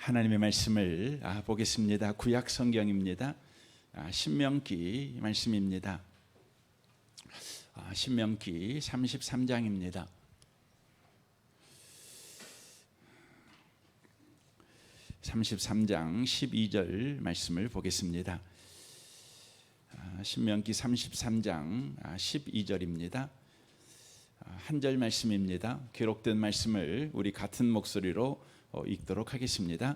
하나님의 말씀을 보겠습니다. 구약 성경입니다. 신명기 말씀입니다. 신명기 33장입니다. 33장 12절 말씀을 보겠습니다. 신명기 33장 12절입니다. 한 절 말씀입니다. 기록된 말씀을 우리 같은 목소리로 읽도록 하겠습니다.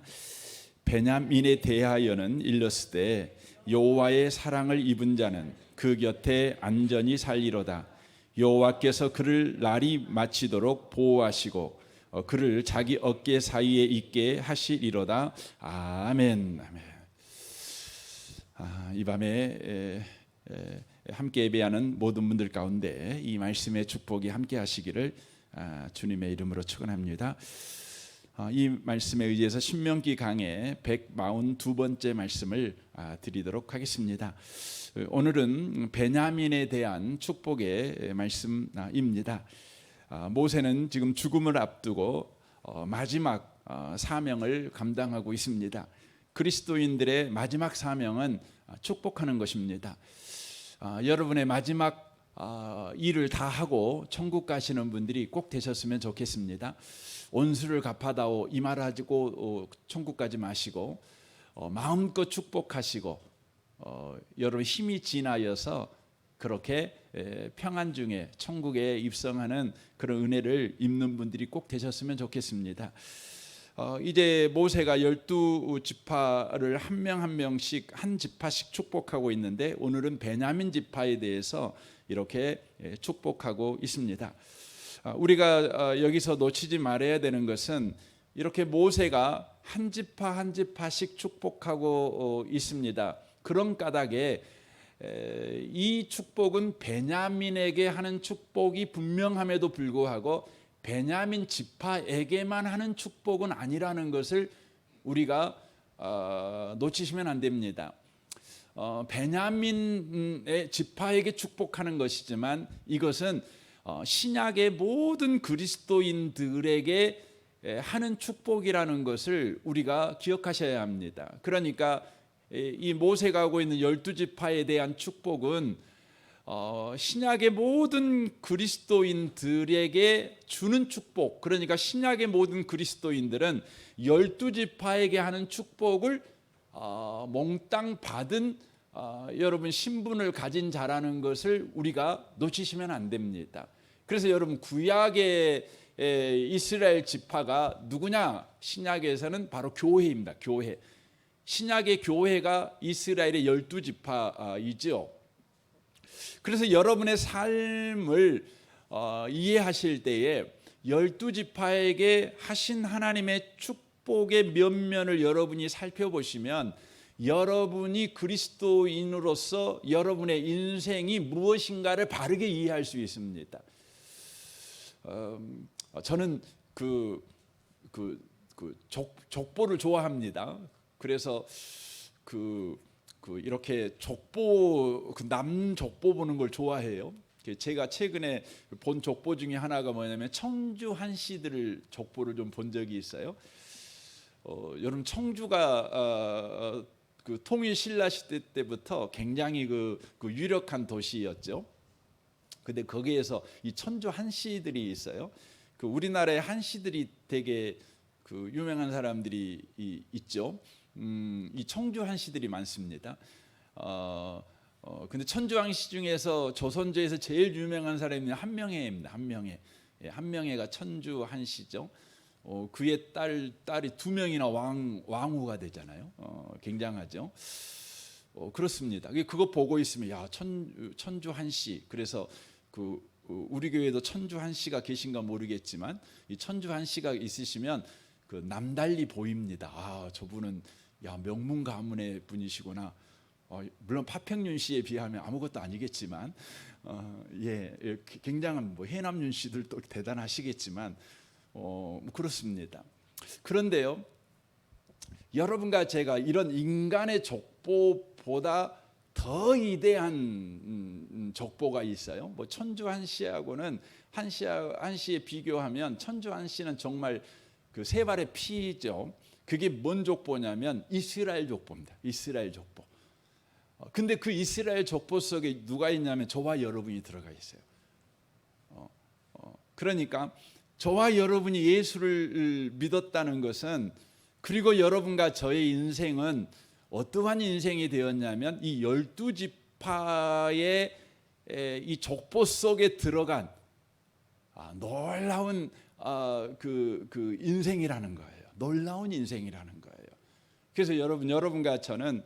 베냐민에 대하여는 일렀으되 여호와의 사랑을 입은 자는 그 곁에 안전히 살리로다. 여호와께서 그를 날이 마치도록 보호하시고 그를 자기 어깨 사이에 있게 하시리로다. 아멘. 아멘. 이 밤에 함께 예배하는 모든 분들 가운데 이 말씀의 축복이 함께 하시기를 주님의 이름으로 축원합니다. 이 말씀에 의해서 신명기 강의 142번째 말씀을 드리도록 하겠습니다. 오늘은 베냐민에 대한 축복의 말씀입니다. 모세는 지금 죽음을 앞두고 마지막 사명을 감당하고 있습니다. 그리스도인들의 마지막 사명은 축복하는 것입니다. 여러분의 마지막 일을 다 하고 천국 가시는 분들이 꼭 되셨으면 좋겠습니다. 온수를 갚아다오 이 말 하고 천국 가지 마시고 마음껏 축복하시고 여러분 힘이 지나여서 그렇게 평안 중에 천국에 입성하는 그런 은혜를 입는 분들이 꼭 되셨으면 좋겠습니다. 이제 모세가 12지파를 한 명 한 명씩 한 지파씩 축복하고 있는데 오늘은 베냐민 지파에 대해서 이렇게 축복하고 있습니다. 우리가 여기서 놓치지 말아야 되는 것은 이렇게 모세가 한 지파 한 지파씩 축복하고 있습니다. 그런 까닭에 이 축복은 베냐민에게 하는 축복이 분명함에도 불구하고 베냐민 지파에게만 하는 축복은 아니라는 것을 우리가 놓치시면 안 됩니다. 베냐민의 지파에게 축복하는 것이지만 이것은 신약의 모든 그리스도인들에게 하는 축복이라는 것을 우리가 기억하셔야 합니다. 그러니까 이 모세가 하고 있는 12지파에 대한 축복은 신약의 모든 그리스도인들에게 주는 축복, 그러니까 신약의 모든 그리스도인들은 12지파에게 하는 축복을 몽땅 받은 여러분 신분을 가진 자라는 것을 우리가 놓치시면 안 됩니다. 그래서 여러분 구약의 이스라엘 지파가 누구냐? 신약에서는 바로 교회입니다. 교회. 신약의 교회가 이스라엘의 12지파이죠. 그래서 여러분의 삶을 이해하실 때에 12지파에게 하신 하나님의 축복의 면면을 여러분이 살펴보시면 여러분이 그리스도인으로서 여러분의 인생이 무엇인가를 바르게 이해할 수 있습니다. 저는 족보를 좋아합니다. 그래서 이렇게 족보, 남 족보 보는 걸 좋아해요. 제가 최근에 본 족보 중에 하나가 뭐냐면 청주 한씨들 족보를 좀 본 적이 있어요. 여러분 청주가 그 통일 신라 시대 때부터 굉장히 그 유력한 도시였죠. 근데 거기에서 이 청주 한씨들이 있어요. 그 우리나라의 한씨들이 되게 그 유명한 사람들이 있죠. 이 청주 한씨들이 많습니다. 근데 청주 한씨 중에서 조선조에서 제일 유명한 사람이 한명회입니다. 한명회. 한명회가 청주 한씨죠. 그의 딸이 2명이나 왕후가 되잖아요. 굉장하죠. 그렇습니다. 그거 보고 있으면 야 천주 한씨. 그래서 우리 교회도 천주 한씨가 계신가 모르겠지만 이 천주 한씨가 있으시면 그 남달리 보입니다. 저분은 명문 가문의 분이시구나. 물론 파평윤 씨에 비하면 아무것도 아니겠지만 굉장한 해남윤 씨들도 대단하시겠지만 그렇습니다. 그런데요, 여러분과 제가 이런 인간의 족보보다 더 위대한 족보가 있어요. 천주 한씨하고는 한씨에 비교하면 천주 한씨는 정말 그 세 발의 피죠. 그게 뭔 족보냐면 이스라엘 족보입니다. 이스라엘 족보. 근데 그 이스라엘 족보 속에 누가 있냐면 저와 여러분이 들어가 있어요. 그러니까 저와 여러분이 예수를 믿었다는 것은, 그리고 여러분과 저의 인생은 어떠한 인생이 되었냐면 이 12지파의 이 족보 속에 들어간 놀라운 그 인생이라는 거예요. 놀라운 인생이라는 거예요. 그래서 여러분과 저는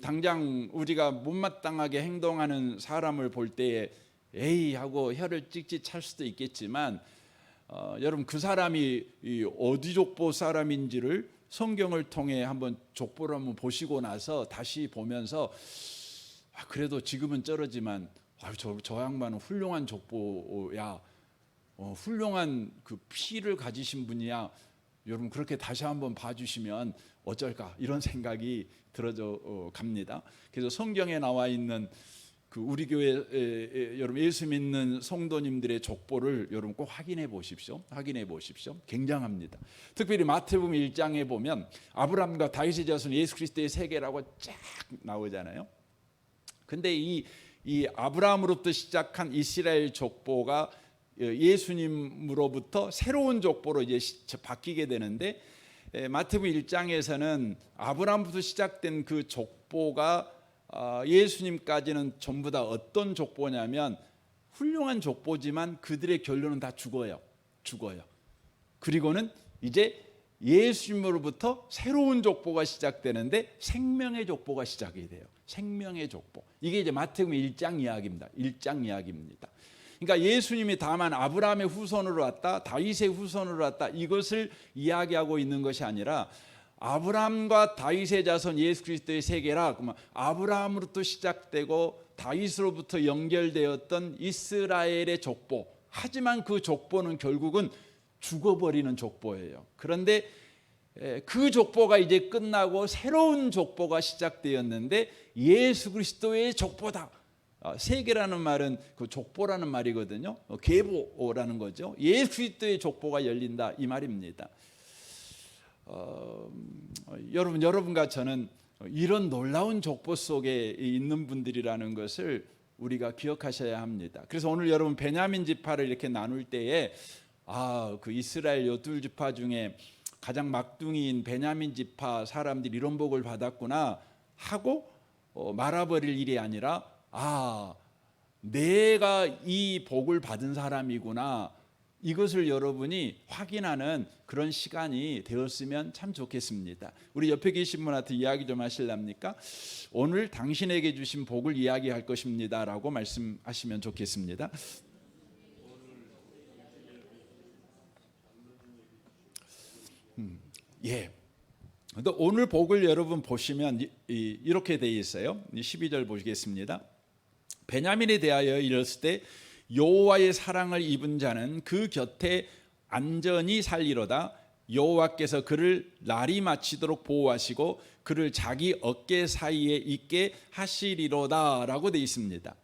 당장 우리가 못마땅하게 행동하는 사람을 볼 때에 에이 하고 혀를 찍찍 찰 수도 있겠지만, 여러분 그 사람이 어디 족보 사람인지를 성경을 통해 한번 족보를 한번 보시고 나서 다시 보면서 그래도 지금은 쩔어지만 저 양반은 훌륭한 족보야, 훌륭한 그 피를 가지신 분이야. 여러분 그렇게 다시 한번 봐주시면 어쩔까, 이런 생각이 들어져 갑니다. 그래서 성경에 나와 있는 그 우리 교회 여러분 예수 믿는 성도님들의 족보를 여러분 꼭 확인해 보십시오. 굉장합니다. 특별히 마태복음 1장에 보면 아브라함과 다윗의 자손 예수 그리스도의 세계라고 쫙 나오잖아요. 근데 이 아브라함으로부터 시작한 이스라엘 족보가 예수님으로부터 새로운 족보로 이제 바뀌게 되는데, 마태복음 1장에서는 아브라함부터 시작된 그 족보가 예수님까지는 전부 다 어떤 족보냐면 훌륭한 족보지만 그들의 결론은 다 죽어요. 그리고는 이제 예수님으로부터 새로운 족보가 시작되는데 생명의 족보가 시작이 돼요. 생명의 족보. 이게 이제 마태복음 1장 이야기입니다. 그러니까 예수님이 다만 아브라함의 후손으로 왔다, 다윗의 후손으로 왔다, 이것을 이야기하고 있는 것이 아니라 아브라함과 다윗의 자손 예수 그리스도의 세계라, 그러면 아브라함으로부터 시작되고 다윗으로부터 연결되었던 이스라엘의 족보. 하지만 그 족보는 결국은 죽어버리는 족보예요. 그런데 그 족보가 이제 끝나고 새로운 족보가 시작되었는데 예수 그리스도의 족보다. 세계라는 말은 그 족보라는 말이거든요. 계보라는 거죠. 예수 그리스도의 족보가 열린다, 이 말입니다. 여러분과 저는 이런 놀라운 족보 속에 있는 분들이라는 것을 우리가 기억하셔야 합니다. 그래서 오늘 여러분 베냐민 지파를 이렇게 나눌 때에 그 이스라엘 12지파 중에 가장 막둥이인 베냐민 지파 사람들이 이런 복을 받았구나 하고 말아버릴 일이 아니라 내가 이 복을 받은 사람이구나, 이것을 여러분이 확인하는 그런 시간이 되었으면 참 좋겠습니다. 우리 옆에 계신 분한테 이야기 좀 하실랍니까? 오늘 당신에게 주신 복을 이야기할 것입니다 라고 말씀하시면 좋겠습니다. 예. 근데 오늘 복을 여러분 보시면 이렇게 되어 있어요. 12절 보시겠습니다. 베냐민에 대하여 이르렀을 때 여호와의 사랑을 입은 자는 그 곁에 안전히 살리로다. 여호와께서 그를 날이 마치도록 보호하시고 그를 자기 어깨 사이에 있게 하시리로다 라고 되어 있습니다.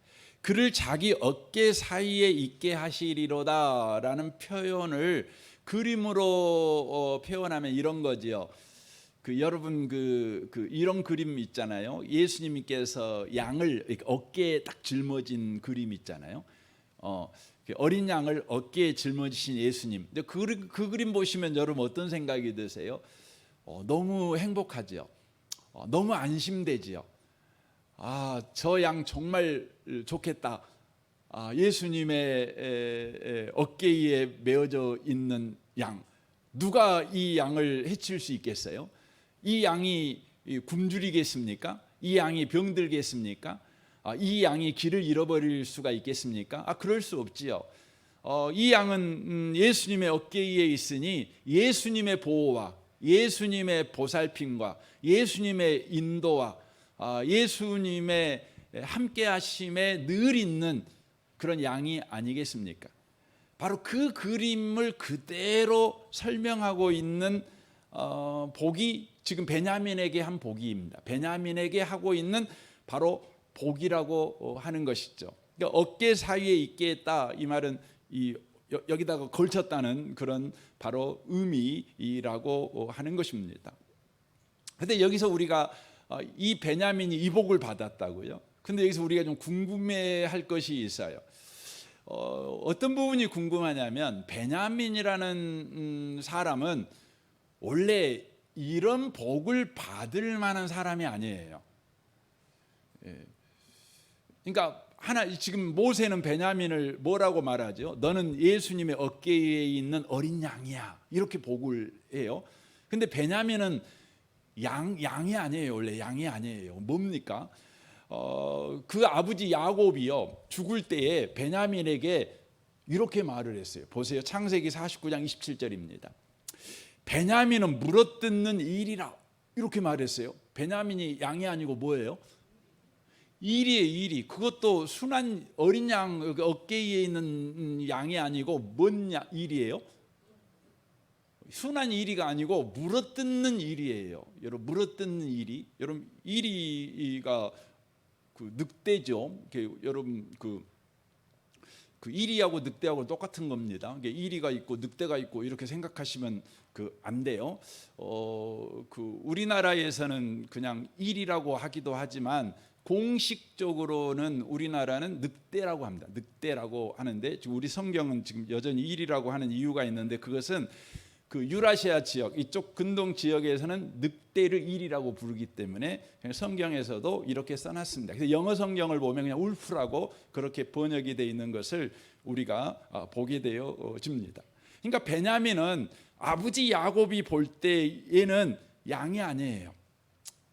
그를 자기 어깨 사이에 있게 하시리로다 라는 표현을 그림으로 표현하면 이런 거지요. 여러분 이런 그림 있잖아요. 예수님께서 양을 어깨에 딱 짊어진 그림 있잖아요. 어린 양을 어깨에 짊어지신 예수님. 그 그림 보시면 여러분 어떤 생각이 드세요? 너무 행복하죠. 너무 안심되지요. 저 양 정말 좋겠다. 예수님의 어깨에 메어져 있는 양. 누가 이 양을 해칠 수 있겠어요? 이 양이 굶주리겠습니까? 이 양이 병들겠습니까? 이 양이 길을 잃어버릴 수가 있겠습니까? 그럴 수 없지요. 이 양은 예수님의 어깨에 있으니 예수님의 보호와 예수님의 보살핌과 예수님의 인도와 예수님의 함께 하심에 늘 있는 그런 양이 아니겠습니까? 바로 그 그림을 그대로 설명하고 있는 복이 지금 베냐민에게 한 복입니다. 베냐민에게 하고 있는 바로 복이라고 하는 것이죠. 그러니까 어깨 사이에 있게 했다, 이 말은 이 여기다가 걸쳤다는 그런 바로 의미라고 하는 것입니다. 근데 여기서 우리가 이 베냐민이 이 복을 받았다고요. 근데 여기서 우리가 좀 궁금해할 것이 있어요. 어떤 부분이 궁금하냐면 베냐민이라는 사람은 원래 이런 복을 받을 만한 사람이 아니에요. 그러니까 지금 모세는 베냐민을 뭐라고 말하죠? 너는 예수님의 어깨에 있는 어린 양이야. 이렇게 복을 해요. 근데 베냐민은 양이 아니에요. 원래 양이 아니에요. 뭡니까? 그 아버지 야곱이요, 죽을 때에 베냐민에게 이렇게 말을 했어요. 보세요. 창세기 49장 27절입니다. 베냐민은 물어뜯는 일이라, 이렇게 말했어요. 베냐민이 양이 아니고 뭐예요? 일이에요. 일이. 그것도 순한 어린 양 어깨에 있는 양이 아니고 뭔 일이에요? 순한 일이가 아니고 물어뜯는 일이에요. 여러분, 물어뜯는 일이, 여러분, 일이가 그 늑대죠. 여러분 그 이리하고 늑대하고 똑같은 겁니다. 이리가 있고 늑대가 있고 이렇게 생각하시면 안 돼요. 우리나라에서는 그냥 일이라고 하기도 하지만 공식적으로는 우리나라는 늑대라고 합니다. 늑대라고 하는데 우리 성경은 지금 여전히 일이라고 하는 이유가 있는데, 그것은 그 유라시아 지역, 이쪽 근동 지역에서는 늑대를 일이라고 부르기 때문에 성경에서도 이렇게 써놨습니다. 그래서 영어 성경을 보면 그냥 울프라고 그렇게 번역이 되어 있는 것을 우리가 보게 되어집니다. 그러니까 베냐민은 아버지 야곱이 볼 때에는 양이 아니에요.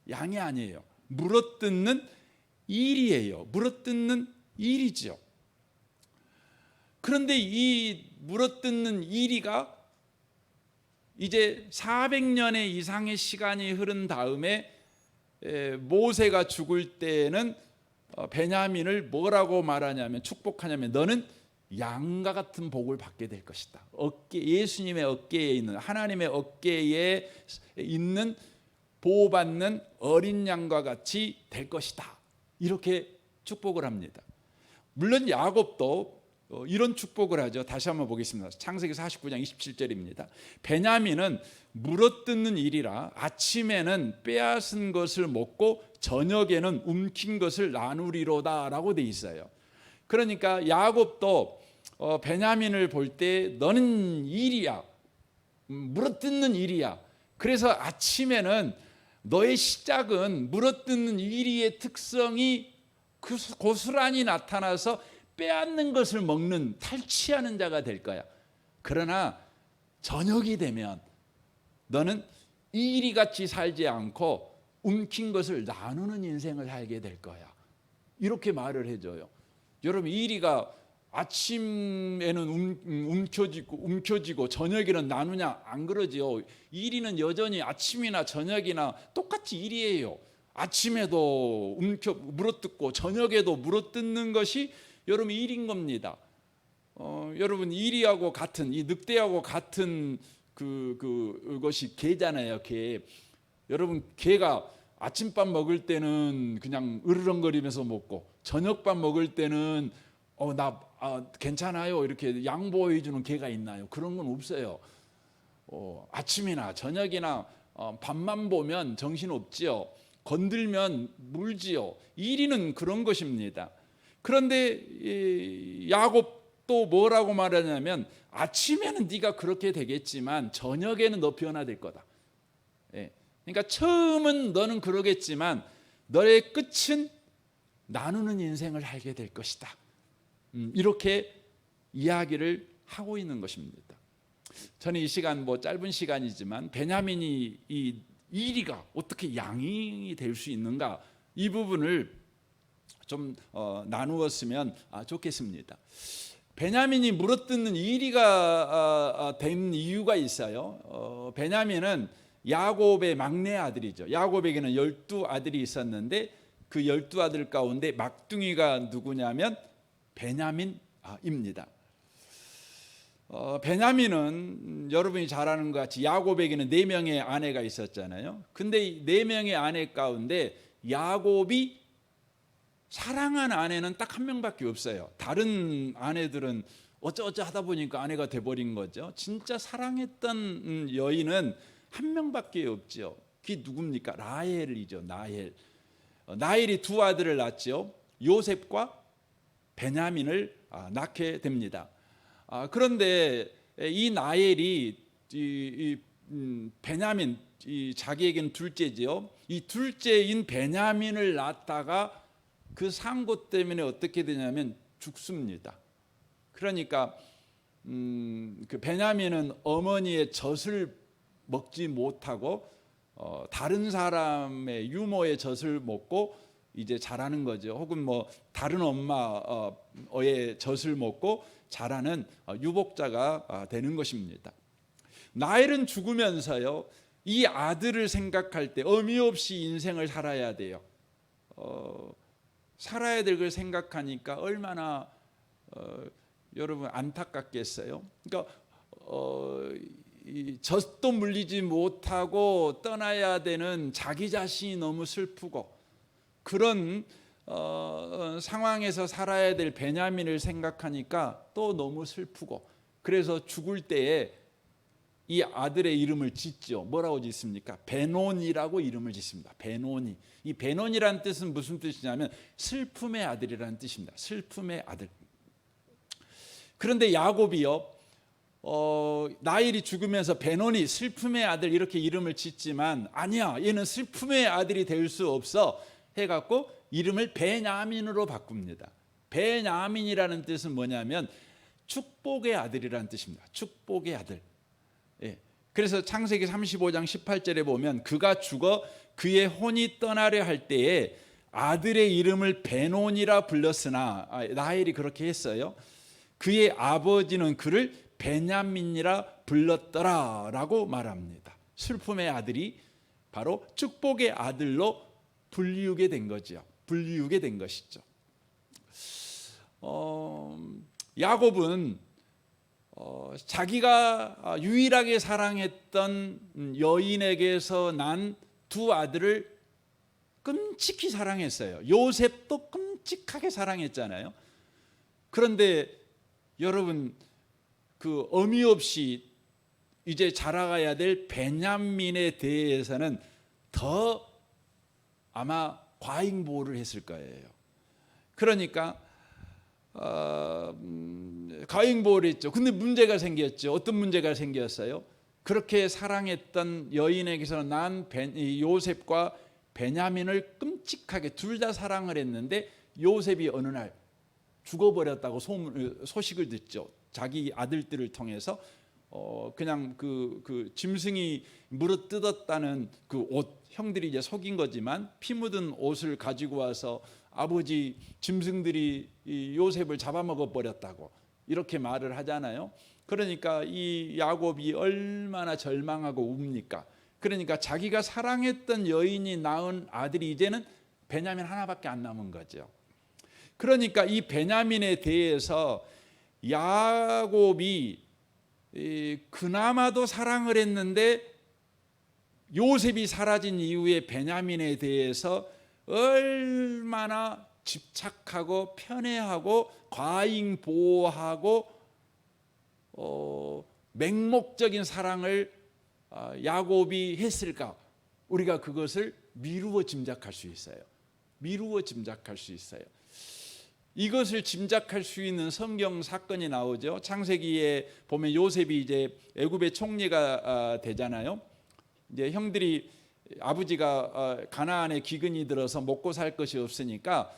양이 아니에요. 물어뜯는 일이에요. 물어뜯는 일이죠. 그런데 이 물어뜯는 일이가 이제 400년의 이상의 시간이 흐른 다음에 모세가 죽을 때는 베냐민을 뭐라고 말하냐면, 축복하냐면, 너는 양과 같은 복을 받게 될 것이다. 예수님의 어깨에 있는, 하나님의 어깨에 있는 보호받는 어린 양과 같이 될 것이다. 이렇게 축복을 합니다. 물론 야곱도 이런 축복을 하죠. 다시 한번 보겠습니다. 창세기 49장 27절입니다. 베냐민은 물어뜯는 일이라 아침에는 빼앗은 것을 먹고 저녁에는 움킨 것을 나누리로다 라고 돼 있어요. 그러니까 야곱도 베냐민을 볼 때 너는 일이야, 물어뜯는 일이야. 그래서 아침에는 너의 시작은 물어뜯는 일이의 특성이 고스란히 나타나서 빼앗는 것을 먹는, 탈취하는 자가 될 거야. 그러나 저녁이 되면 너는 이리같이 살지 않고 움킨 것을 나누는 인생을 살게 될 거야. 이렇게 말을 해줘요. 여러분, 이리가 아침에는 움켜쥐고 저녁에는 나누냐? 안 그러지요. 이리는 여전히 아침이나 저녁이나 똑같이 일이에요. 아침에도 물어뜯고 저녁에도 물어뜯는 것이 여러분 일인 겁니다. 여러분, 이리하고 같은, 이 늑대하고 같은 그것이 개잖아요. 개. 여러분, 개가 아침밥 먹을 때는 그냥 으르렁거리면서 먹고, 저녁밥 먹을 때는 괜찮아요 이렇게 양보해 주는 개가 있나요? 그런 건 없어요. 아침이나 저녁이나 밤만 보면 정신 없지요. 건들면 물지요. 이리는 그런 것입니다. 그런데 야곱도 뭐라고 말하냐면, 아침에는 네가 그렇게 되겠지만 저녁에는 너 변화될 거다. 그러니까 처음은 너는 그러겠지만 너의 끝은 나누는 인생을 살게 될 것이다. 이렇게 이야기를 하고 있는 것입니다. 저는 이 시간, 짧은 시간이지만, 베냐민이 이 이리가 어떻게 양이 될 수 있는가, 이 부분을 좀 나누었으면 좋겠습니다. 베냐민이 물어뜯는 이리가 된 이유가 있어요. 베냐민은 야곱의 막내 아들이죠. 야곱에게는 12아들이 있었는데 그 12아들 가운데 막둥이가 누구냐면 베냐민입니다. 베냐민은 여러분이 잘 아는 것 같이 야곱에게는 4명의 아내가 있었잖아요. 근데 4명의 아내 가운데 야곱이 사랑한 아내는 딱 1명밖에 없어요. 다른 아내들은 어쩌어쩌 하다 보니까 아내가 돼버린 거죠. 진짜 사랑했던 여인은 한 명밖에 없죠. 그게 누굽니까? 라헬이죠. 라헬이 두 아들을 낳았죠. 요셉과 베냐민을 낳게 됩니다. 그런데 이 라헬이 베냐민, 자기에게는 둘째지요. 이 둘째인 베냐민을 낳다가 그 상고 때문에 어떻게 되냐면 죽습니다. 그러니까 그 베냐민은 어머니의 젖을 먹지 못하고 다른 사람의 유모의 젖을 먹고 이제 자라는 거죠. 혹은 뭐 다른 엄마의 젖을 먹고 자라는 유복자가 되는 것입니다. 라헬은 죽으면서요, 이 아들을 생각할 때 의미 없이 인생을 살아야 돼요. 살아야 될 걸 생각하니까 얼마나 여러분 안타깝겠어요. 그러니까 이 젖도 물리지 못하고 떠나야 되는 자기 자신이 너무 슬프고, 그런 상황에서 살아야 될 베냐민을 생각하니까 또 너무 슬프고, 그래서 죽을 때에 이 아들의 이름을 짓죠. 뭐라고 짓습니까? 베논이라고 이름을 짓습니다. 베논이. 이 베논이라는 뜻은 무슨 뜻이냐면 슬픔의 아들이라는 뜻입니다. 슬픔의 아들. 그런데 야곱이요, 라헬이 죽으면서 베논이 슬픔의 아들 이렇게 이름을 짓지만, 아니야, 얘는 슬픔의 아들이 될 수 없어 해갖고 이름을 베냐민으로 바꿉니다. 베냐민이라는 뜻은 뭐냐면 축복의 아들이라는 뜻입니다. 축복의 아들. 예. 그래서 창세기 35장 18절에 보면 그가 죽어 그의 혼이 떠나려 할 때에 아들의 이름을 베논이라 불렀으나, 라헬이 그렇게 했어요. 그의 아버지는 그를 베냐민이라 불렀더라라고 말합니다. 슬픔의 아들이 바로 축복의 아들로 불리우게 된 거죠. 불리우게 된 것이죠. 야곱은 자기가 유일하게 사랑했던 여인에게서 난 두 아들을 끔찍히 사랑했어요. 요셉도 끔찍하게 사랑했잖아요. 그런데 여러분, 그 의미 없이 이제 자라가야 될 베냐민에 대해서는 더 아마 과잉보호를 했을 거예요. 그러니까 과잉보호를 했죠. 근데 문제가 생겼죠. 어떤 문제가 생겼어요? 그렇게 사랑했던 여인에게서 난 요셉과 베냐민을 끔찍하게 둘 다 사랑을 했는데, 요셉이 어느 날 죽어버렸다고 소식을 듣죠. 자기 아들들을 통해서 그냥 그 짐승이 물어뜯었다는 그 옷, 형들이 이제 속인 거지만 피 묻은 옷을 가지고 와서 아버지, 짐승들이 이 요셉을 잡아먹어 버렸다고 이렇게 말을 하잖아요. 그러니까 이 야곱이 얼마나 절망하고 웁니까? 그러니까 자기가 사랑했던 여인이 낳은 아들이 이제는 베냐민 하나밖에 안 남은 거죠. 그러니까 이 베냐민에 대해서 야곱이 그나마도 사랑을 했는데, 요셉이 사라진 이후에 베냐민에 대해서 얼마나 집착하고 편애하고 과잉 보호하고 맹목적인 사랑을 야곱이 했을까? 우리가 그것을 미루어 짐작할 수 있어요. 미루어 짐작할 수 있어요. 이것을 짐작할 수 있는 성경 사건이 나오죠. 창세기에 보면 요셉이 이제 애굽의 총리가 되잖아요. 이제 형들이, 아버지가 가나안에 기근이 들어서 먹고 살 것이 없으니까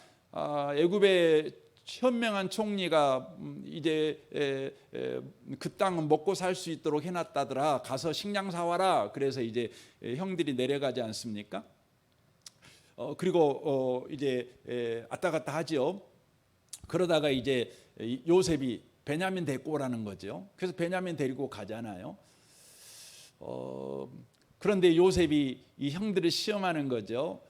애굽의 현명한 총리가 이제 그 땅은 먹고 살 수 있도록 해놨다더라. 가서 식량 사와라. 그래서 이제 형들이 내려가지 않습니까? 그리고 이제 왔다 갔다 하죠. 그러다가 이제 요셉이 베냐민 데리고 오라는 거죠. 그래서 베냐민 데리고 가잖아요. 그런데 요셉이 이 형들을 시험하는 거죠.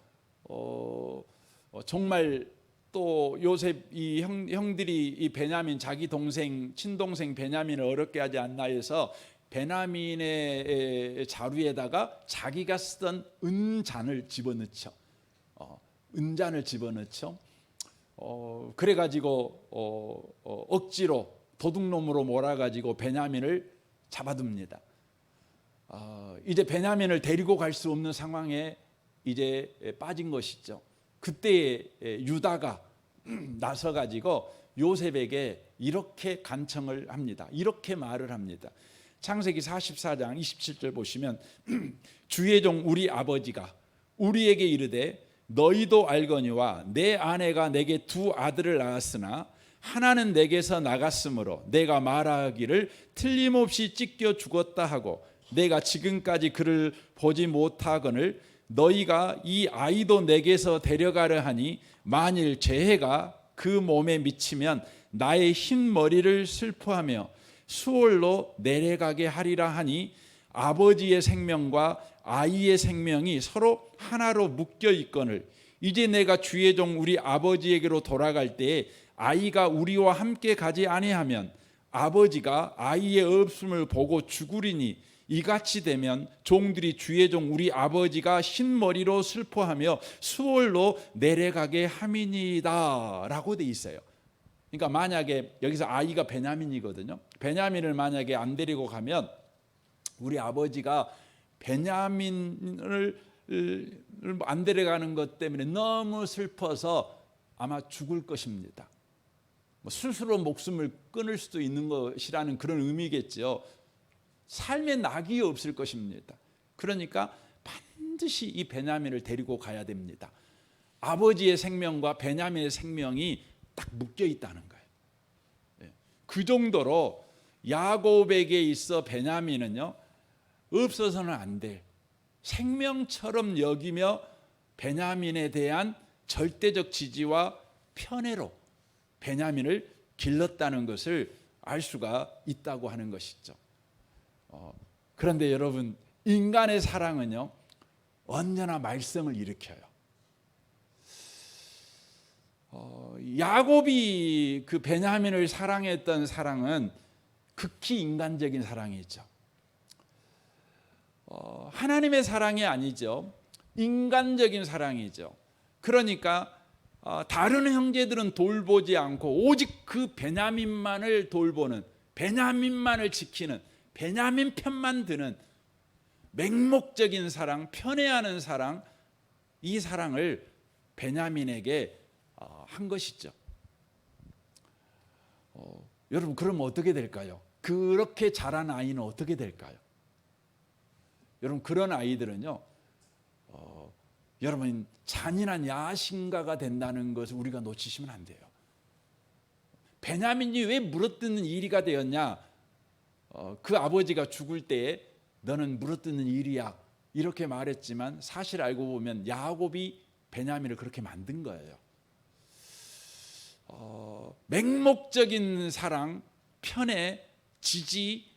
정말 또 요셉 이 형들이 이 베냐민, 자기 동생, 친동생 베냐민을 어렵게 하지 않나 해서 베냐민의 자루에다가 자기가 쓰던 은잔을 집어넣죠. 은잔을 집어넣죠. 그래가지고 억지로 도둑놈으로 몰아가지고 베냐민을 잡아둡니다. 이제 베냐민을 데리고 갈 수 없는 상황에 이제 빠진 것이죠. 그때 유다가 나서가지고 요셉에게 이렇게 간청을 합니다. 이렇게 말을 합니다. 창세기 44장 27절 보시면 주의 종 우리 아버지가 우리에게 이르되 너희도 알거니와 내 아내가 내게 두 아들을 낳았으나 하나는 내게서 나갔으므로 내가 말하기를 틀림없이 찢겨 죽었다 하고 내가 지금까지 그를 보지 못하거늘 너희가 이 아이도 내게서 데려가려 하니 만일 재해가 그 몸에 미치면 나의 흰 머리를 슬퍼하며 수월로 내려가게 하리라 하니 아버지의 생명과 아이의 생명이 서로 하나로 묶여 있거늘 이제 내가 주의 종 우리 아버지에게로 돌아갈 때에 아이가 우리와 함께 가지 아니하면 아버지가 아이의 없음을 보고 죽으리니 이같이 되면 종들이 주의 종 우리 아버지가 흰머리로 슬퍼하며 수월로 내려가게 함이니이다 라고 돼 있어요. 그러니까 만약에 여기서 아이가 베냐민이거든요. 베냐민을 만약에 안 데리고 가면 우리 아버지가 베냐민을 안 데려가는 것 때문에 너무 슬퍼서 아마 죽을 것입니다. 스스로 목숨을 끊을 수도 있는 것이라는 그런 의미겠죠. 삶에 낙이 없을 것입니다. 그러니까 반드시 이 베냐민을 데리고 가야 됩니다. 아버지의 생명과 베냐민의 생명이 딱 묶여 있다는 거예요. 그 정도로 야곱에게 있어 베냐민은요 없어서는 안 될 생명처럼 여기며 베냐민에 대한 절대적 지지와 편애로 베냐민을 길렀다는 것을 알 수가 있다고 하는 것이죠. 그런데 여러분 인간의 사랑은요 언제나 말썽을 일으켜요. 야곱이 그 베냐민을 사랑했던 사랑은 극히 인간적인 사랑이죠. 하나님의 사랑이 아니죠. 인간적인 사랑이죠. 그러니까 다른 형제들은 돌보지 않고 오직 그 베냐민만을 돌보는, 베냐민만을 지키는, 베냐민 편만 드는 맹목적인 사랑, 편애하는 사랑, 이 사랑을 베냐민에게 한 것이죠. 여러분 그러면 어떻게 될까요? 그렇게 자란 아이는 어떻게 될까요? 여러분 그런 아이들은요 여러분 잔인한 야신가가 된다는 것을 우리가 놓치시면 안 돼요. 베냐민이 왜 물어뜯는 이리가 되었냐? 그 아버지가 죽을 때에 너는 물어뜯는 이리야 이렇게 말했지만 사실 알고 보면 야곱이 베냐민을 그렇게 만든 거예요. 맹목적인 사랑, 편애, 지지,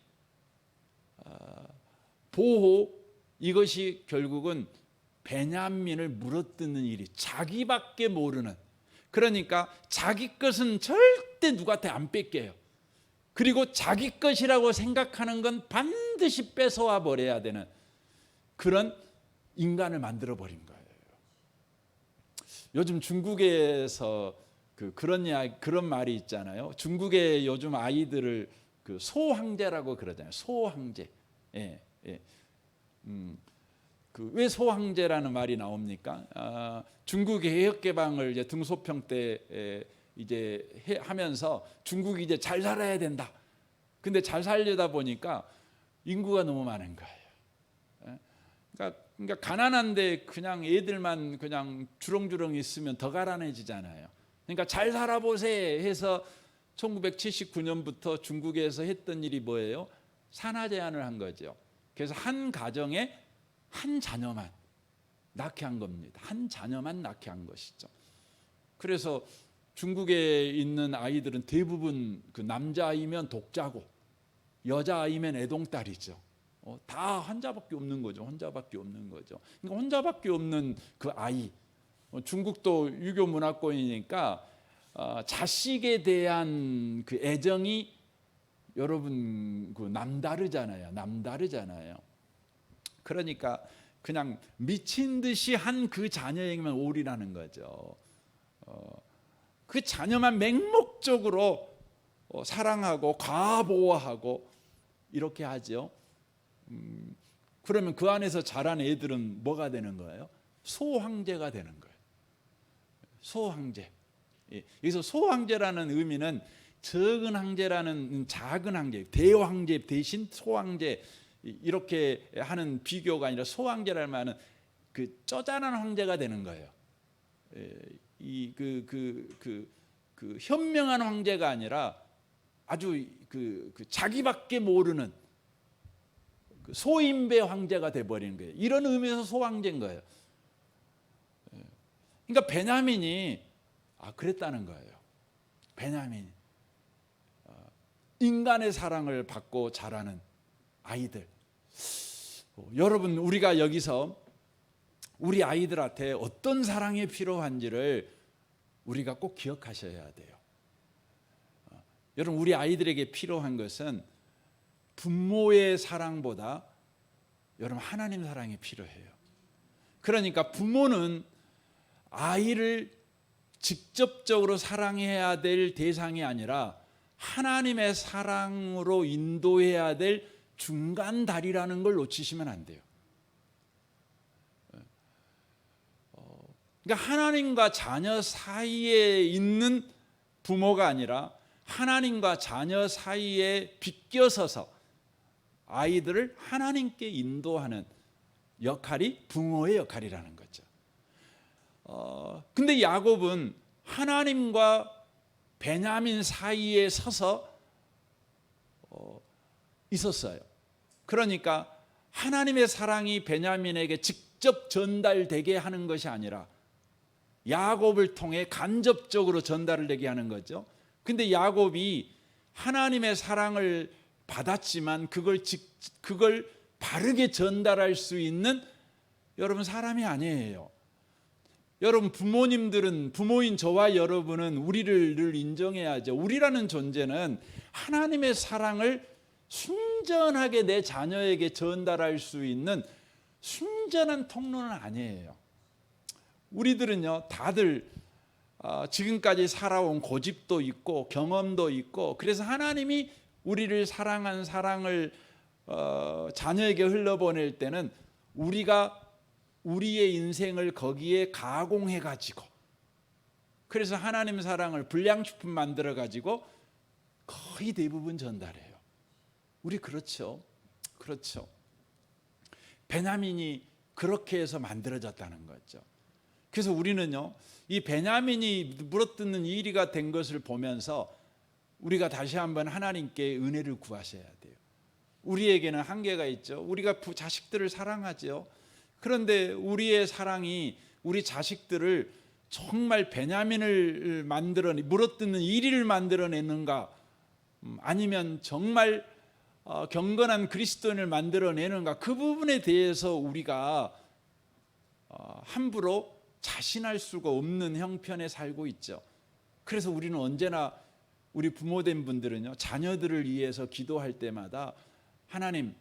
보호, 이것이 결국은 베냐민을 물어뜯는 일이 자기밖에 모르는, 그러니까 자기 것은 절대 누구한테 안 뺏겨요. 그리고 자기 것이라고 생각하는 건 반드시 뺏어와 버려야 되는 그런 인간을 만들어 버린 거예요. 요즘 중국에서 그런 말이 있잖아요. 중국의 요즘 아이들을 소황제라고 그러잖아요. 소황제. 예, 예. 왜 소황제라는 말이 나옵니까? 중국 개혁 개방을 이제 등소평 때 이제 하면서 중국이 이제 잘 살아야 된다. 근데 잘 살려다 보니까 인구가 너무 많은 거예요. 그러니까 가난한데 그냥 애들만 그냥 주렁주렁 있으면 더 가난해지잖아요. 그러니까 잘 살아보세 해서 1979년부터 중국에서 했던 일이 뭐예요? 산하 제한을 한 거죠. 그래서 한 가정에 한 자녀만 낳게 한 겁니다. 한 자녀만 낳게 한 것이죠. 그래서 중국에 있는 아이들은 대부분 그 남자아이면 독자고 여자아이면 애동딸이죠. 다 혼자밖에 없는 거죠. 혼자밖에 없는 거죠. 그러니까 혼자밖에 없는 그 아이. 중국도 유교 문화권이니까 자식에 대한 그 애정이 여러분 그 남다르잖아요. 남다르잖아요. 그러니까 그냥 미친 듯이 한 그 자녀에게만 올인하는 거죠. 그 자녀만 맹목적으로 사랑하고 과보호하고 이렇게 하죠. 그러면 그 안에서 자란 애들은 뭐가 되는 거예요? 소황제가 되는 거예요. 소황제. 여기서 소황제라는 의미는 적은 황제라는 작은 황제, 대황제 대신 소황제 이렇게 하는 비교가 아니라 소황제라는 말은 그 쪼잔한 황제가 되는 거예요. 그 현명한 황제가 아니라 아주 그 자기밖에 모르는 그 소인배 황제가 돼버리는 거예요. 이런 의미에서 소황제인 거예요. 그러니까 베냐민이 그랬다는 거예요. 베냐민 인간의 사랑을 받고 자라는 아이들. 여러분, 우리가 여기서 우리 아이들한테 어떤 사랑이 필요한지를 우리가 꼭 기억하셔야 돼요. 여러분, 우리 아이들에게 필요한 것은 부모의 사랑보다 여러분 하나님 사랑이 필요해요. 그러니까 부모는 아이를 직접적으로 사랑해야 될 대상이 아니라 하나님의 사랑으로 인도해야 될 중간 다리라는 걸 놓치시면 안 돼요. 그러니까 하나님과 자녀 사이에 있는 부모가 아니라 하나님과 자녀 사이에 비껴서서 아이들을 하나님께 인도하는 역할이 부모의 역할이라는 거죠. 근데 야곱은 하나님과 베냐민 사이에 서서 있었어요. 그러니까 하나님의 사랑이 베냐민에게 직접 전달되게 하는 것이 아니라 야곱을 통해 간접적으로 전달을 되게 하는 거죠. 근데 야곱이 하나님의 사랑을 받았지만 그걸 바르게 전달할 수 있는 여러분 사람이 아니에요. 여러분, 부모인 저와 여러분은 우리를 늘 인정해야죠. 우리라는 존재는 하나님의 사랑을 순전하게 내 자녀에게 전달할 수 있는 순전한 통로는 아니에요. 우리들은요, 다들 지금까지 살아온 고집도 있고 경험도 있고, 그래서 하나님이 우리를 사랑한 사랑을 자녀에게 흘려보낼 때는 우리가 우리의 인생을 거기에 가공해 가지고, 그래서 하나님 사랑을 불량식품 만들어 가지고 거의 대부분 전달해요. 우리 그렇죠. 베냐민이 그렇게 해서 만들어졌다는 거죠. 그래서 우리는요, 이 베냐민이 물어뜯는 이리가 된 것을 보면서 우리가 다시 한번 하나님께 은혜를 구하셔야 돼요. 우리에게는 한계가 있죠. 우리가 자식들을 사랑하죠. 그런데 우리의 사랑이 우리 자식들을 정말 베냐민을 물어뜯는 이리를 만들어내는가, 아니면 정말 경건한 그리스도인을 만들어내는가, 그 부분에 대해서 우리가 함부로 자신할 수가 없는 형편에 살고 있죠. 그래서 우리는 언제나 우리 부모된 분들은요, 자녀들을 위해서 기도할 때마다 하나님,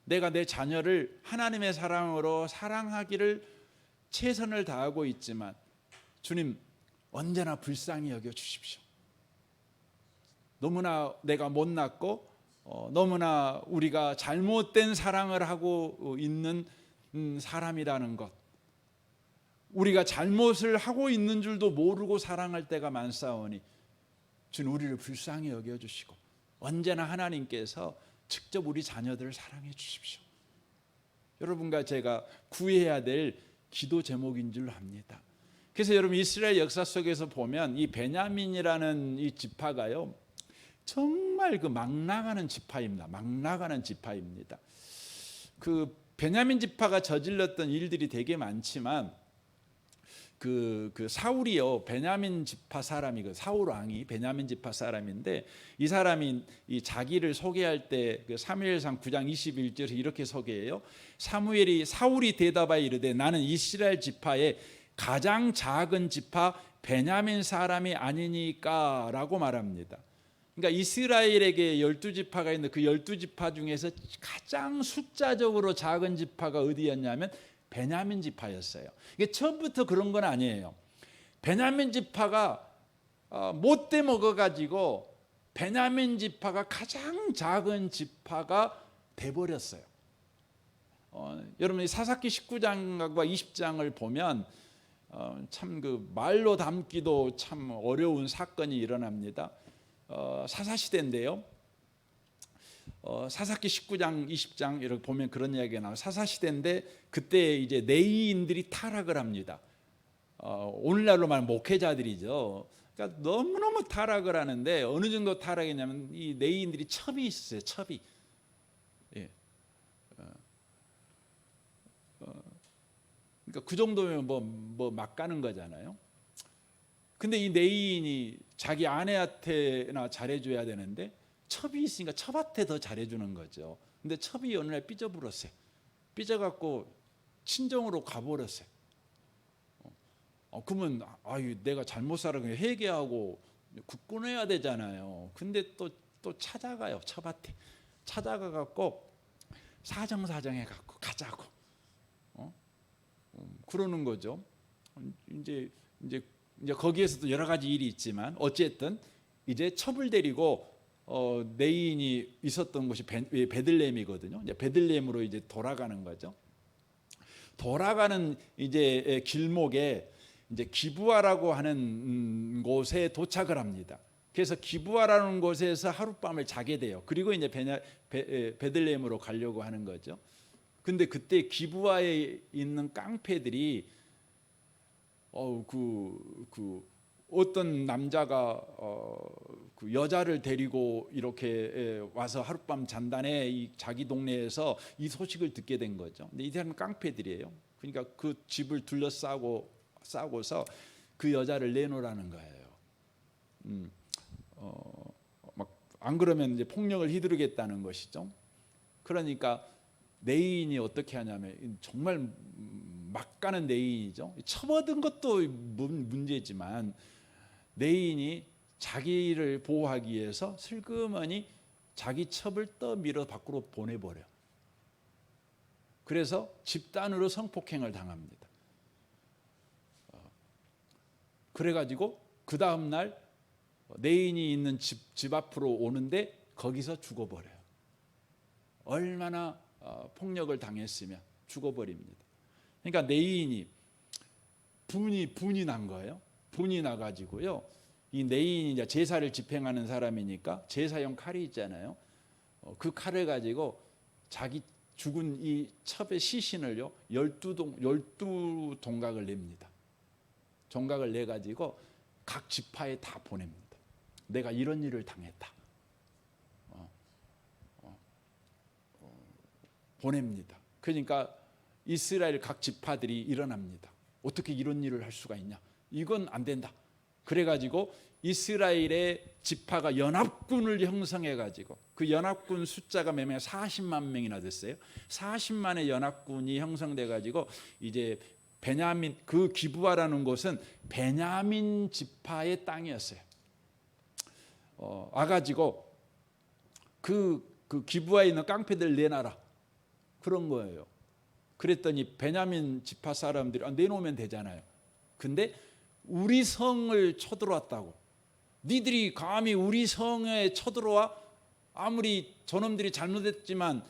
내가 내 자녀를 하나님의 사랑으로 사랑하기를 최선을 다하고 있지만 주님, 언제나 불쌍히 여겨 주십시오. 너무나 내가 못났고 너무나 우리가 잘못된 사랑을 하고 있는 사람이라는 것, 우리가 잘못을 하고 있는 줄도 모르고 사랑할 때가 많사오니 주님, 우리를 불쌍히 여겨주시고 언제나 하나님께서 직접 우리 자녀들을 사랑해 주십시오. 여러분과 제가 구해야 될 기도 제목인 줄 압니다. 그래서 여러분, 이스라엘 역사 속에서 보면 이 베냐민이라는 이 지파가요, 정말 막 나가는 지파입니다. 막 나가는 지파입니다. 그 베냐민 지파가 저질렀던 일들이 되게 많지만 그 사울이요, 베냐민 지파 사람이, 그 사울 왕이 베냐민 지파 사람인데, 이 사람이 이 자기를 소개할 때 그 사무엘상 9장 21절에 이렇게 소개해요. 사울이 대답하여 이르되 나는 이스라엘 지파의 가장 작은 지파 베냐민 사람이 아니니까라고 말합니다. 그러니까 이스라엘에게 12지파가 있는데 그 12지파 중에서 가장 숫자적으로 작은 지파가 어디였냐면 베냐민 지파였어요. 이게 처음부터 그런 건 아니에요. 베냐민 지파가 못돼 먹어가지고 베냐민 지파가 가장 작은 지파가 돼버렸어요. 여러분이 사사기 19장과 20장을 보면 참 그 말로 담기도 참 어려운 사건이 일어납니다. 사사시대인데요. 사사기 19장 20장 이렇게 보면 그런 이야기가 나와요. 사사시대인데 그때 이제 네이인들이 타락을 합니다. 오늘날로 말하면 목회자들이죠. 그러니까 너무너무 타락을 하는데 어느 정도 타락했냐면 이 네이인들이 첩이 있었어요. 첩이. 예. 그러니까 그 정도면 뭐 막 가는 거잖아요. 근데 이 네이인이 자기 아내한테나 잘해줘야 되는데 첩이 있으니까 첩한테 더 잘해주는 거죠. 근데 첩이 어느 날 삐져버렸어요. 삐져갖고 친정으로 가버렸어요. 그러면 내가 잘못 살아서 회개하고 굳건해야 되잖아요. 근데 또 찾아가요. 첩한테 찾아가갖고 사정해갖고 가자고 그러는 거죠. 이제 거기에서도 여러 가지 일이 있지만 어쨌든 이제 첩을 데리고 네인이 있었던 곳이 베들레헴이거든요. 이제 베들레헴으로 이제 돌아가는 거죠. 돌아가는 이제 길목에 이제 기브아라고 하는 곳에 도착을 합니다. 그래서 기브아라는 곳에서 하룻밤을 자게 돼요. 그리고 이제 베들레헴으로 가려고 하는 거죠. 근데 그때 기브아에 있는 깡패들이 어떤 남자가 그 여자를 데리고 이렇게 와서 하룻밤 잔다네 이 자기 동네에서 이 소식을 듣게 된 거죠. 근데 이 사람은 깡패들이에요. 그러니까 그 집을 싸고서 그 여자를 내놓으라는 거예요. 막 안 그러면 이제 폭력을 휘두르겠다는 것이죠. 그러니까 네인이 어떻게 하냐면 정말 막 가는 네인이죠. 쳐얻은 것도 문제지만 네인이 자기를 보호하기 위해서 슬그머니 자기 첩을 떠밀어 밖으로 보내버려. 그래서 집단으로 성폭행을 당합니다. 그래가지고 그 다음 날 네인이 있는 집 앞으로 오는데 거기서 죽어버려요. 얼마나 폭력을 당했으면 죽어버립니다. 그러니까 네인이 분이 난 거예요. 분이 나가지고요. 이 네인이 이제 제사를 집행하는 사람이니까 제사용 칼이 있잖아요. 그 칼을 가지고 자기 죽은 이 첩의 시신을요 12동각을 냅니다. 종각을 내 가지고 각 지파에 다 보냅니다. 내가 이런 일을 당했다. 보냅니다. 그러니까 이스라엘 각 지파들이 일어납니다. 어떻게 이런 일을 할 수가 있냐? 이건 안 된다. 그래가지고 이스라엘의 지파가 연합군을 형성해가지고 그 연합군 숫자가 몇 명? 40만 명이나 됐어요. 40만의 연합군이 형성돼가지고 이제 베냐민 그 기브아라는 곳은 베냐민 지파의 땅이었어요. 와가지고 그 기브아에 있는 깡패들 내놔라 그런 거예요. 그랬더니 베냐민 지파 사람들이 내놓으면 되잖아요. 근데 우리 성을 쳐들어왔다고. 니들이 감히 우리 성에 쳐들어와? 아무리 저놈들이 잘못했지만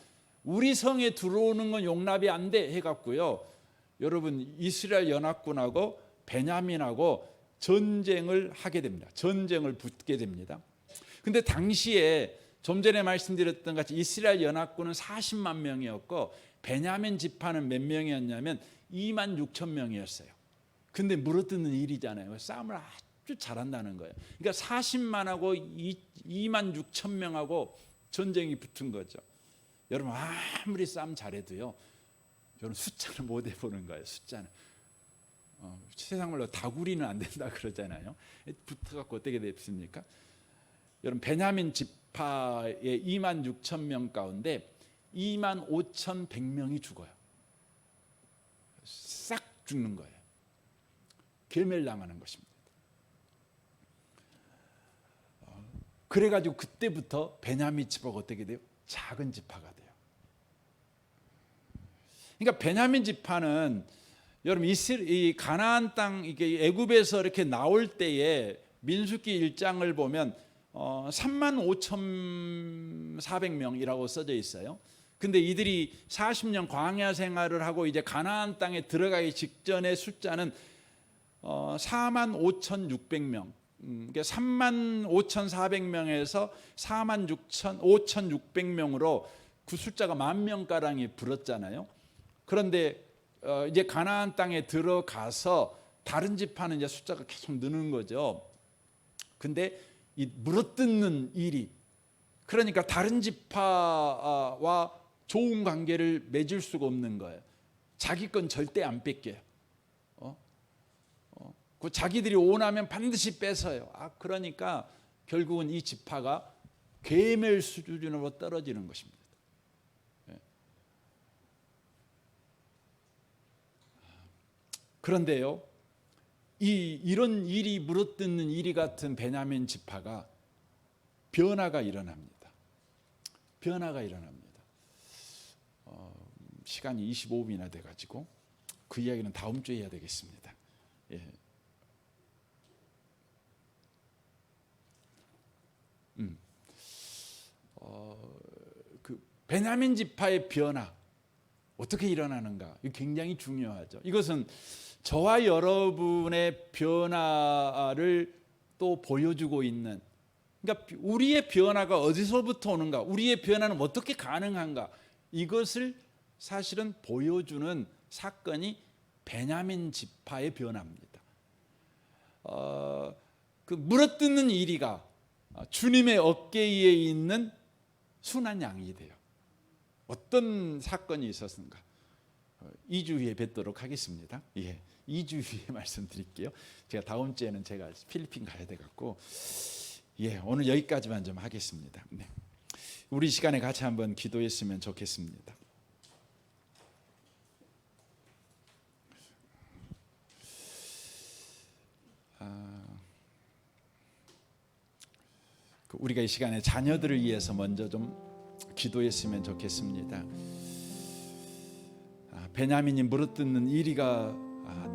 우리 성에 들어오는 건 용납이 안 돼 해갖고요. 여러분 이스라엘 연합군하고 베냐민하고 전쟁을 하게 됩니다. 전쟁을 붙게 됩니다. 근데 당시에 좀 전에 말씀드렸던 같이 이스라엘 연합군은 40만 명이었고 베냐민 지파는 몇 명이었냐면 2만 6천 명이었어요. 근데 물어뜯는 일이잖아요. 싸움을 아주 잘한다는 거예요. 그러니까 40만하고 2만 6천 명하고 전쟁이 붙은 거죠. 여러분 아무리 싸움 잘해도요. 여러분 숫자는 못 해보는 거예요. 숫자는. 세상 말로 다구리는 안 된다 그러잖아요. 붙어갖고 어떻게 됐습니까? 여러분 베냐민 지파의 2만 6천 명 가운데 2만 5,100명이 죽어요. 싹 죽는 거예요. 괴멸당하는 것입니다. 그래가지고 그때부터 베냐민 지파가 어떻게 돼요? 작은 지파가 돼요. 그러니까 베냐민 지파는 여러분 이 가나안 땅 이게 애굽에서 이렇게 나올 때에 민수기 1장을 보면 35,400명이라고 써져 있어요. 근데 이들이 40년 광야 생활을 하고 이제 가나안 땅에 들어가기 직전의 숫자는 45,600명. 그러니까 35,400명에서 45,600명으로 그 숫자가 10,000명가량이 불었잖아요. 그런데 이제 가나안 땅에 들어가서 다른 지파는 이제 숫자가 계속 느는 거죠. 근데 이 물어뜯는 일이, 그러니까 다른 지파와 좋은 관계를 맺을 수가 없는 거예요. 자기 건 절대 안 뺏겨요. 그 자기들이 원하면 반드시 뺏어요. 그러니까 결국은 이 지파가 괴멸 수준으로 떨어지는 것입니다. 그런데요, 이런 일이 물어뜯는 일이 같은 베냐민 지파가 변화가 일어납니다. 변화가 일어납니다. 시간이 25분이나 돼가지고 그 이야기는 다음 주에 해야 되겠습니다. 예. 그 베냐민 지파의 변화 어떻게 일어나는가? 이거 굉장히 중요하죠. 이것은 저와 여러분의 변화를 또 보여주고 있는, 그러니까 우리의 변화가 어디서부터 오는가, 우리의 변화는 어떻게 가능한가, 이것을 사실은 보여주는 사건이 베냐민 지파의 변화입니다. 그 물어뜯는 이리가 주님의 어깨 위에 있는 순한 양이 돼요. 어떤 사건이 있었는가? 2주 후에 뵙도록 하겠습니다. 예, 2주 후에 말씀드릴게요. 제가 다음 주에는 제가 필리핀 가야 돼갖고, 예, 오늘 여기까지만 좀 하겠습니다. 네. 우리 시간에 같이 한번 기도했으면 좋겠습니다. 우리가 이 시간에 자녀들을 위해서 먼저 좀 기도했으면 좋겠습니다. 베냐민이 물어뜯는 이리가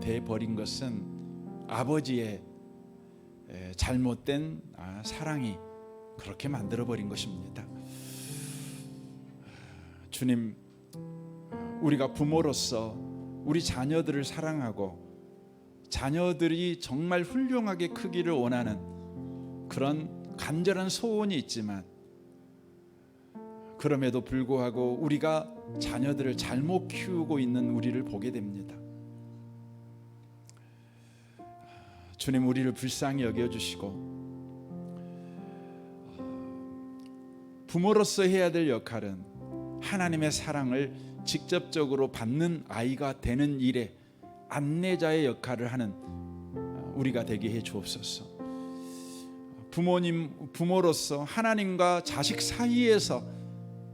돼버린 것은 아버지의 잘못된 사랑이 그렇게 만들어버린 것입니다. 주님, 우리가 부모로서 우리 자녀들을 사랑하고 자녀들이 정말 훌륭하게 크기를 원하는 그런 간절한 소원이 있지만, 그럼에도 불구하고 우리가 자녀들을 잘못 키우고 있는 우리를 보게 됩니다. 주님, 우리를 불쌍히 여겨주시고, 부모로서 해야 될 역할은 하나님의 사랑을 직접적으로 받는 아이가 되는 일에 안내자의 역할을 하는 우리가 되게 해 주옵소서. 부모로서 하나님과 자식 사이에서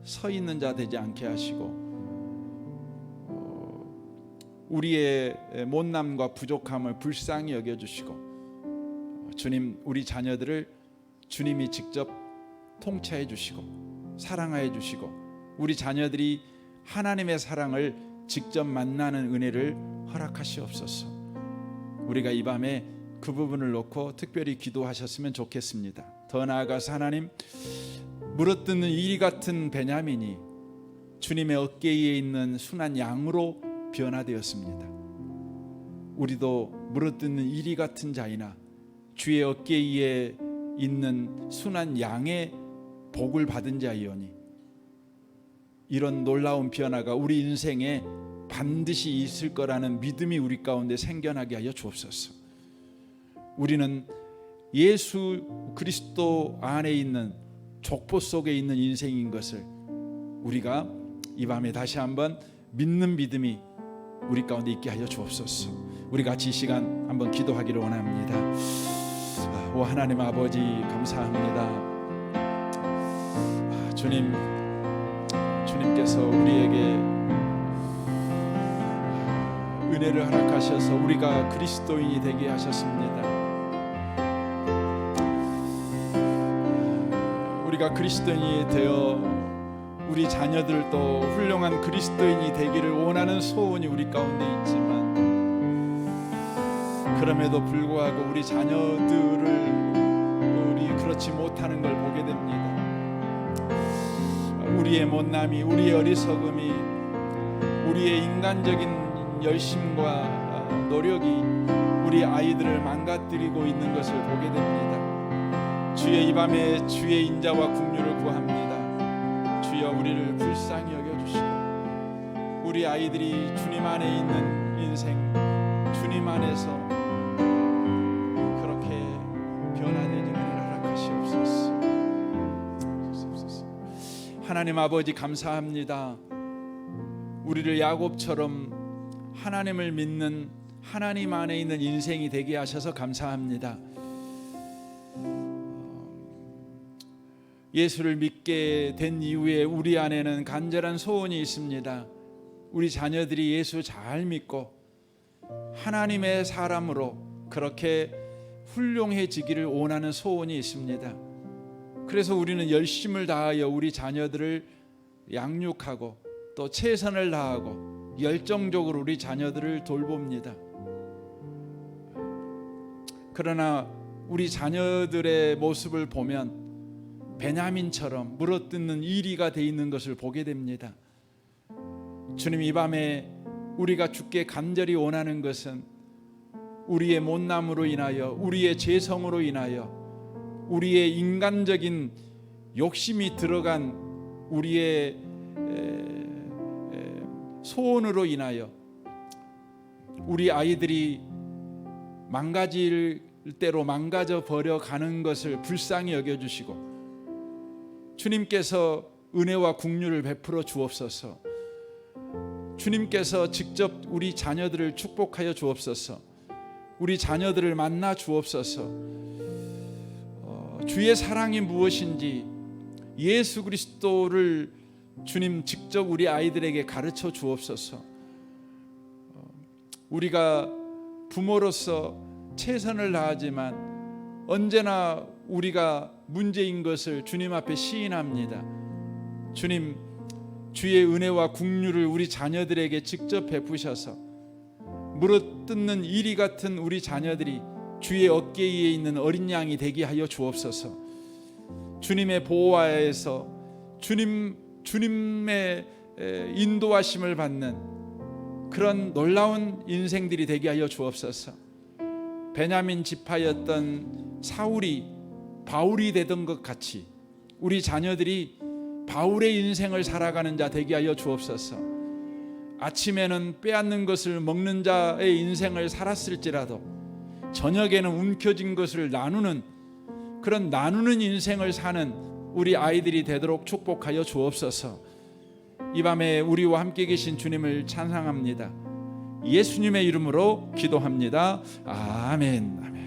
서 있는 자 되지 않게 하시고, 우리의 못남과 부족함을 불쌍히 여겨주시고, 주님, 우리 자녀들을 주님이 직접 통치해 주시고 사랑하여 주시고, 우리 자녀들이 하나님의 사랑을 직접 만나는 은혜를 허락하시옵소서. 우리가 이 밤에 그 부분을 놓고 특별히 기도하셨으면 좋겠습니다. 더 나아가서 하나님, 물어뜯는 이리 같은 베냐민이 주님의 어깨 위에 있는 순한 양으로 변화되었습니다. 우리도 물어뜯는 이리 같은 자이나 주의 어깨 위에 있는 순한 양의 복을 받은 자이오니, 이런 놀라운 변화가 우리 인생에 반드시 있을 거라는 믿음이 우리 가운데 생겨나게 하여 주옵소서. 우리는 예수 그리스도 안에 있는 족보 속에 있는 인생인 것을 우리가 이 밤에 다시 한번 믿는 믿음이 우리 가운데 있게 하여 주옵소서. 우리 같이 이 시간 한번 기도하기를 원합니다. 오 하나님 아버지, 감사합니다. 주님께서 우리에게 은혜를 허락하셔서 우리가 그리스도인이 되게 하셨습니다. 우리가 그리스도인이 되어 우리 자녀들도 훌륭한 그리스도인이 되기를 원하는 소원이 우리 가운데 있지만, 그럼에도 불구하고 우리 자녀들을 우리 그렇지 못하는 걸 보게 됩니다. 우리의 못남이, 우리의 어리석음이, 우리의 인간적인 열심과 노력이 우리 아이들을 망가뜨리고 있는 것을 보게 됩니다. 주여, 이 밤에 주의 인자와 긍휼을 구합니다. 주여, 우리를 불쌍히 여겨주시고 우리 아이들이 주님 안에 있는 인생, 주님 안에서 그렇게 변화되기를 허락하시옵소서. 하나님 아버지, 감사합니다. 우리를 야곱처럼 하나님을 믿는, 하나님 안에 있는 인생이 되게 하셔서 감사합니다. 예수를 믿게 된 이후에 우리 안에는 간절한 소원이 있습니다. 우리 자녀들이 예수 잘 믿고 하나님의 사람으로 그렇게 훌륭해지기를 원하는 소원이 있습니다. 그래서 우리는 열심을 다하여 우리 자녀들을 양육하고 또 최선을 다하고 열정적으로 우리 자녀들을 돌봅니다. 그러나 우리 자녀들의 모습을 보면 베냐민처럼 물어뜯는 이리가 돼 있는 것을 보게 됩니다. 주님, 이 밤에 우리가 주께 간절히 원하는 것은 우리의 못남으로 인하여, 우리의 죄성으로 인하여, 우리의 인간적인 욕심이 들어간 우리의 소원으로 인하여 우리 아이들이 망가질 대로 망가져 버려가는 것을 불쌍히 여겨주시고 주님께서 은혜와 긍휼을 베풀어 주옵소서. 주님께서 직접 우리 자녀들을 축복하여 주옵소서. 우리 자녀들을 만나 주옵소서. 주의 사랑이 무엇인지 예수 그리스도를 주님 직접 우리 아이들에게 가르쳐 주옵소서. 우리가 부모로서 최선을 다하지만 언제나 우리가 문제인 것을 주님 앞에 시인합니다. 주님, 주의 은혜와 긍휼을 우리 자녀들에게 직접 베푸셔서 물어뜯는 이리 같은 우리 자녀들이 주의 어깨 위에 있는 어린 양이 되게 하여 주옵소서. 주님의 보호하에서 주님의 인도하심을 받는 그런 놀라운 인생들이 되게 하여 주옵소서. 베냐민 지파였던 사울이 바울이 되던 것 같이 우리 자녀들이 바울의 인생을 살아가는 자 되게 하여 주옵소서. 아침에는 빼앗는 것을 먹는 자의 인생을 살았을지라도 저녁에는 움켜진 것을 나누는 그런 나누는 인생을 사는 우리 아이들이 되도록 축복하여 주옵소서. 이 밤에 우리와 함께 계신 주님을 찬양합니다. 예수님의 이름으로 기도합니다. 아멘. 아멘.